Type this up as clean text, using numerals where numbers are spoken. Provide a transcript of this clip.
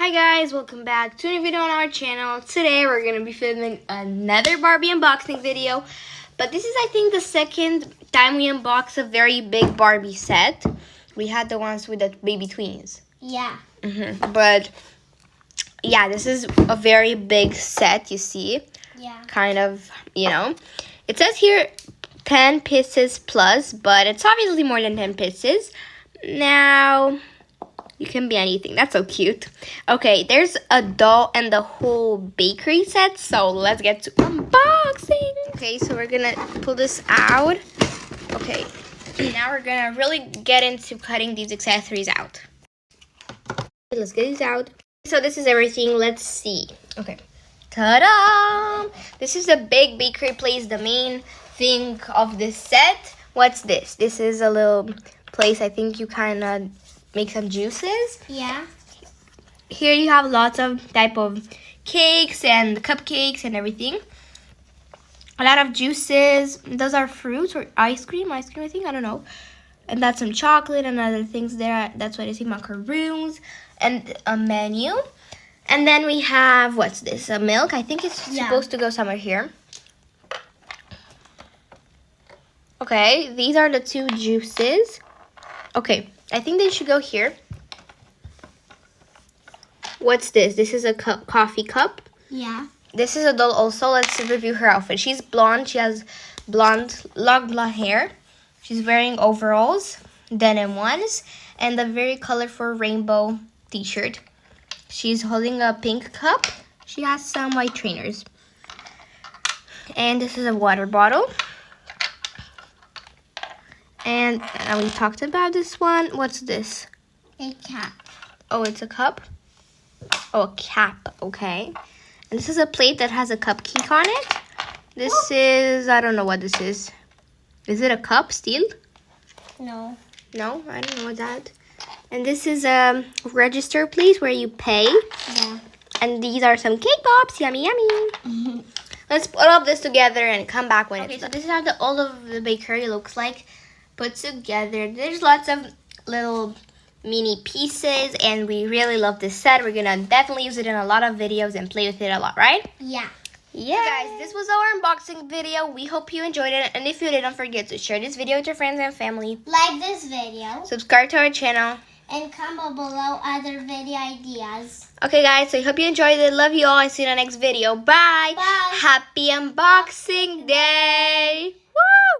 Hi guys, welcome back to a new video on our channel. Today we're going to be filming another Barbie unboxing video. But this is, I think, the second time we unbox a very big Barbie set. We had the ones with the baby twins. Yeah. But yeah, this is a very big set, you see. Yeah. Kind of, you know. It says here 10 pieces plus, but it's obviously more than 10 pieces. Now, you can be anything. That's so cute. Okay, there's a doll and the whole bakery set. So let's get to unboxing. Okay, so we're gonna pull this out. Okay, now we're gonna really get into cutting these accessories out. Okay, let's get these out. So this is everything. Let's see. Okay. Ta-da! This is a big bakery place, the main thing of this set. What's this? This is a little place I think you kind of make some juices. Yeah. Here you have lots of type of cakes and cupcakes and everything. A lot of juices. Those are fruits or ice cream I think. I don't know. And that's some chocolate and other things there. That's what I see, macaroons and a menu. And then we have, what's this? A milk. I think it's supposed to go somewhere here. Okay, these are the two juices. Okay, I think they should go here. What's this? This is a coffee cup. Yeah. This is a doll also. Let's review her outfit. She's blonde. She has long blonde hair. She's wearing overalls, denim ones, and a very colorful rainbow t-shirt. She's holding a pink cup. She has some white trainers. And this is a water bottle. And we talked about this one. What's this? A cap. Oh, it's a cup? Oh, a cap. Okay. And this is a plate that has a cupcake on it. This is, I don't know what this is. Is it a cup still? No. No, I don't know what that. And this is a register place where you pay. Yeah. And these are some cake pops. Yummy, yummy. Let's put all of this together and come back when it's done. So this is how all of the bakery looks like put together. There's lots of little mini pieces and we really love this set. We're gonna definitely use it in a lot of videos and play with it a lot, right? Yeah. Yeah. So guys, this was our unboxing video. We hope you enjoyed it, and if you did, don't forget to share this video with your friends and family. Like this video. Subscribe to our channel. And comment below other video ideas. Okay guys, so I hope you enjoyed it. Love you all. I see you in the next video. Bye. Bye. Happy unboxing day.